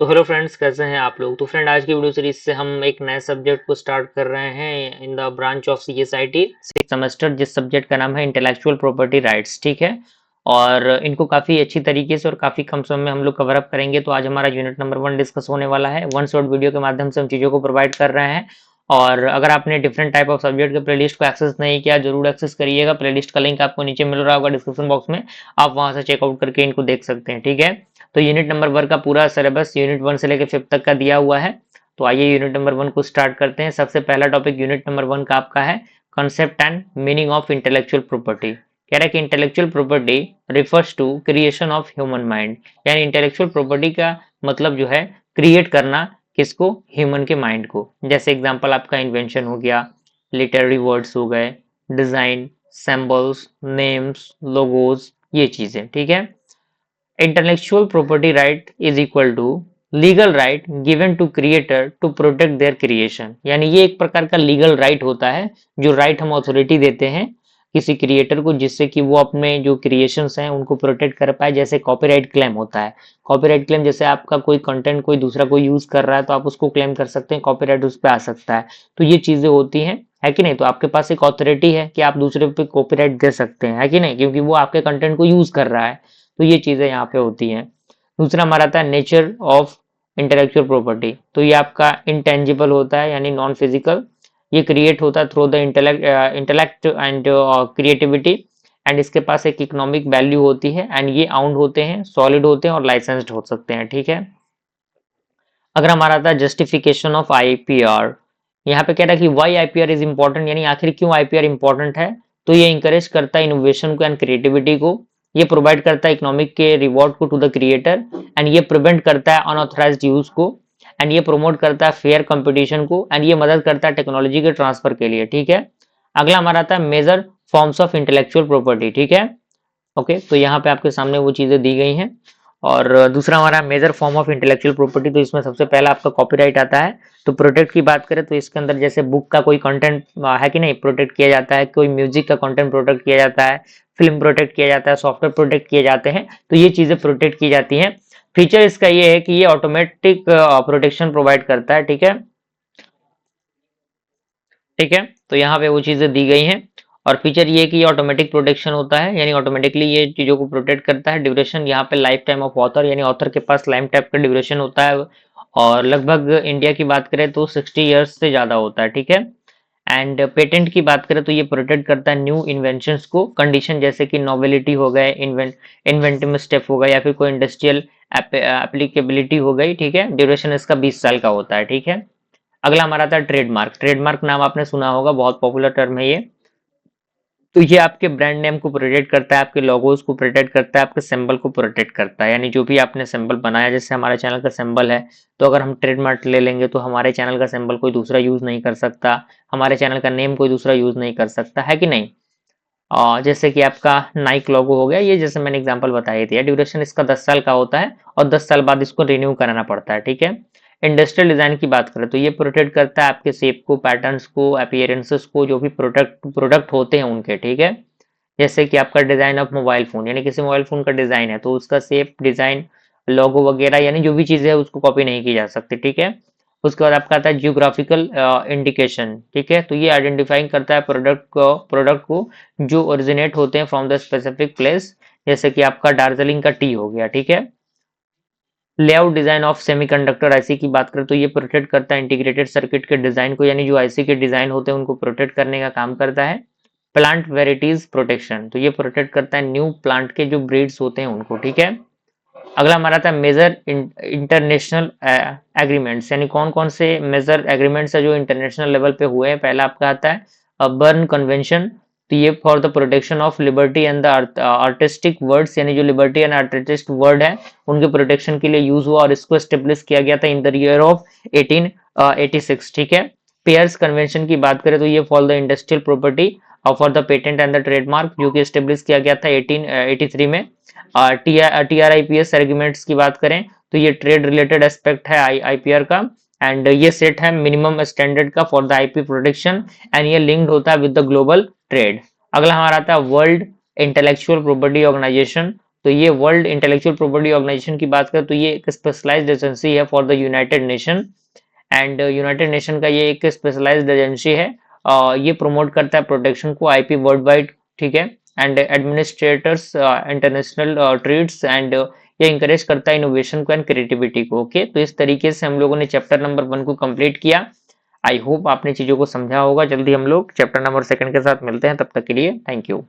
तो hello friends, कैसे हैं आप लोग। तो फ्रेंड, आज की वीडियो सीरीज से हम एक नए सब्जेक्ट को स्टार्ट कर रहे हैं in the branch of CSIT six semester, जिस सब्जेक्ट का नाम है इंटेलेक्चुअल प्रॉपर्टी राइट्स। ठीक है, और इनको काफ़ी अच्छी तरीके से और काफ़ी कम समय में हम लोग कवर अप करेंगे। तो आज हमारा यूनिट नंबर 1 डिस्कस होने वाला है। वन शॉर्ट वीडियो के माध्यम से हम चीज़ों को प्रोवाइड कर रहे हैं। और अगर आपने डिफरेंट टाइप ऑफ सब्जेक्ट के प्लेलिस्ट को एक्सेस नहीं किया, जरूर एक्सेस करिएगा। प्लेलिस्ट का लिंक आपको नीचे मिल रहा होगा डिस्क्रिप्शन बॉक्स में, आप वहां से चेकआउट करके इनको देख सकते हैं। ठीक है, तो यूनिट नंबर 1 का पूरा सिलेबस यूनिट 1 से लेकर 5th तक का दिया हुआ है। तो आइए यूनिट नंबर 1 को स्टार्ट करते हैं। सबसे पहला टॉपिक यूनिट नंबर 1 का आपका है concept and meaning of intellectual property. कह रहा है कि intellectual property refers to creation of human mind, यानी इंटेलेक्चुअल प्रॉपर्टी का मतलब जो है क्रिएट करना, किसको, ह्यूमन के माइंड को। जैसे एग्जांपल आपका इन्वेंशन हो गया, लिटरेरी वर्ड्स हो गए, डिजाइन, सिंबल्स, नेम्स, लोगोज, ये चीजें। ठीक है, intellectual property right is equal to legal right given to creator to protect their creation। यानी ये एक प्रकार का लीगल राइट होता है, जो राइट हम अथॉरिटी देते हैं किसी क्रिएटर को, जिससे कि वो अपने जो क्रिएशंस हैं उनको प्रोटेक्ट कर पाए। जैसे कॉपीराइट क्लेम होता है। कॉपीराइट क्लेम जैसे आपका कोई कंटेंट कोई दूसरा कोई यूज कर रहा है तो आप उसको क्लेम कर सकते हैं, कॉपीराइट उस पर आ सकता है। तो ये चीजें होती हैं, है कि नहीं। तो आपके पास एक अथॉरिटी है कि आप दूसरे पे कॉपीराइट दे सकते हैं, है कि नहीं, क्योंकि वो आपके कंटेंट को यूज कर रहा है। तो ये चीजें यहाँ पे होती हैं। दूसरा हमारा आता है नेचर ऑफ इंटेलेक्चुअल प्रॉपर्टी। तो ये आपका इंटेंजिबल होता है, यानी नॉन फिजिकल। ये क्रिएट होता है through the intellect and creativity, and इसके पास एक इकोनॉमिक वैल्यू होती है, एंड ये आउंड होते हैं, सॉलिड होते हैं और लाइसेंस्ड हो सकते हैं। ठीक है, अगर हमारा आता है जस्टिफिकेशन ऑफ आईपीआर। यहाँ पे कह रहा है कि वाई आईपीआर इज इंपॉर्टेंट, यानी आखिर क्यों आईपीआर इंपॉर्टेंट है। तो ये इंकरेज करता है इनोवेशन को एंड क्रिएटिविटी को, ये प्रोवाइड करता है इकोनॉमिक के रिवॉर्ड को टू द क्रिएटर, एंड ये प्रिवेंट करता है अनऑथराइज्ड यूज को, एंड ये प्रमोट करता है फेयर कंपटीशन को, एंड ये मदद करता है टेक्नोलॉजी के ट्रांसफर के लिए। ठीक है, अगला हमारा आता है major forms of intellectual property. ठीक है, ओके, तो यहाँ पे आपके सामने वो चीजें दी गई हैं। और दूसरा हमारा major form of intellectual property, तो इसमें सबसे पहला आपका कॉपीराइट आता है। तो प्रोटेक्ट की बात करें तो इसके अंदर जैसे बुक का कोई कंटेंट है कि नहीं, प्रोटेक्ट किया जाता है। कोई म्यूजिक का कंटेंट प्रोटेक्ट किया जाता है, फिल्म प्रोटेक्ट किया जाता है, सॉफ्टवेयर प्रोटेक्ट किए जाते हैं। तो ये चीजें प्रोटेक्ट की जाती हैं। फीचर इसका ये है कि ये ऑटोमेटिक प्रोटेक्शन प्रोवाइड करता है। ठीक है, ठीक है, तो यहाँ पे वो चीजें दी गई हैं। और फीचर ये है कि ये ऑटोमेटिक प्रोटेक्शन होता है, यानी ऑटोमेटिकली ये चीजों को प्रोटेक्ट करता है। ड्यूरेशन यहाँ पे लाइफ टाइम ऑफ ऑथर, यानी ऑथर के पास लाइफ टाइम का ड्यूरेशन होता है, और लगभग इंडिया की बात करें तो 60 ईयर्स से ज्यादा होता है। ठीक है, एंड पेटेंट की बात करें तो ये प्रोटेक्ट करता है न्यू इन्वेंशंस को, कंडीशन जैसे कि नोवेलिटी हो गए, इन्वेंटिव स्टेप हो गया, या फिर कोई इंडस्ट्रियल एप्लीकेबिलिटी हो गई। ठीक है, ड्यूरेशन इसका 20 साल का होता है। ठीक है, अगला हमारा था ट्रेडमार्क। ट्रेडमार्क नाम आपने सुना होगा, बहुत पॉपुलर टर्म है ये। तो ये आपके ब्रांड नेम को प्रोटेक्ट करता है, आपके लोगोस को प्रोटेक्ट करता है, आपके सिंबल को प्रोटेक्ट करता है। यानी जो भी आपने सिंबल बनाया, जैसे हमारे चैनल का सिंबल है, तो अगर हम ट्रेडमार्क ले लेंगे तो हमारे चैनल का सिंबल कोई दूसरा यूज नहीं कर सकता, हमारे चैनल का नेम कोई दूसरा यूज नहीं कर सकता, है कि नहीं। जैसे कि आपका नाइक लोगो हो गया, ये जैसे मैंने एग्जांपल बताई थी। ड्यूरेशन इसका 10 साल का होता है, और 10 साल बाद इसको रिन्यू कराना पड़ता है। ठीक है, इंडस्ट्रियल डिजाइन की बात करें तो ये प्रोटेक्ट करता है आपके शेप को, पैटर्न्स को, अपीयरेंसेस को, जो भी प्रोडक्ट प्रोडक्ट होते हैं उनके। ठीक है, जैसे कि आपका डिजाइन ऑफ मोबाइल फोन, यानी किसी मोबाइल फोन का डिजाइन है तो उसका शेप, डिजाइन, लोगो वगैरह, यानी जो भी चीजें है उसको कॉपी नहीं की जा सकती। ठीक है, उसके बाद आपका आता है जियोग्राफिकल इंडिकेशन। ठीक है, तो ये आइडेंटिफाइंग करता है प्रोडक्ट को जो ओरिजिनेट होते हैं फ्रॉम द स्पेसिफिक प्लेस, जैसे कि आपका दार्जिलिंग का टी हो गया। ठीक है, layout design of semiconductor IC की बात करें तो ये प्रोटेक्ट करता है इंटीग्रेटेड सर्किट के डिजाइन को, यानी जो आईसी के डिजाइन होते हैं उनको प्रोटेक्ट करने का काम करता है। प्लांट वेराइटीज प्रोटेक्शन, तो ये प्रोटेक्ट करता है न्यू प्लांट के जो ब्रीड्स होते हैं उनको। ठीक है, अगला हमारा था मेजर इंटरनेशनल एग्रीमेंट्स, यानी कौन कौन से मेजर एग्रीमेंट्स है जो इंटरनेशनल लेवल पे हुए हैं। पहला आपका आता है बर्न कन्वेंशन। तो ये for the protection of liberty and the artistic words, यानी जो लिबर्टी एंड आर्टिस्टिक वर्ड है उनके प्रोटेक्शन के लिए यूज हुआ, और इसको स्टेब्लिश किया गया था इन द ईयर ऑफ 1886। ठीक है, पेयर्स कन्वेंशन की बात करें तो ये for the industrial property for the patent and the trademark, जो कि स्टेब्लिश किया गया था 1883 में। TRIPS एग्रीमेंट्स की बात करें तो ये ट्रेड रिलेटेड एस्पेक्ट है आईपीआर का, एंड ये सेट है मिनिमम स्टैंडर्ड का for the IP protection, and ये लिंक्ड होता है विद द ग्लोबल ट्रेड। अगला हमारा आता है वर्ल्ड इंटेलेक्चुअल प्रॉपर्टी ऑर्गेनाइजेशन तो ये वर्ल्ड इंटेलेक्चुअल प्रॉपर्टी ऑर्गेनाइजेशन की बात करें तो ये एक स्पेशलाइज्ड एजेंसी है for the United nation, and United nation का ये एक स्पेशलाइज्ड एजेंसी है। ये प्रमोट करता है प्रोटेक्शन को आईपी वर्ल्ड वाइड, ठीक है, and administrators international trades, and ये इंकरेज करता है इनोवेशन को एंड क्रिएटिविटी को। ओके, तो इस तरीके से हम लोगों ने चैप्टर नंबर 1 को कंप्लीट किया। आई होप आपने चीजों को समझा होगा। जल्दी हम लोग चैप्टर नंबर 2 के साथ मिलते हैं, तब तक के लिए थैंक यू।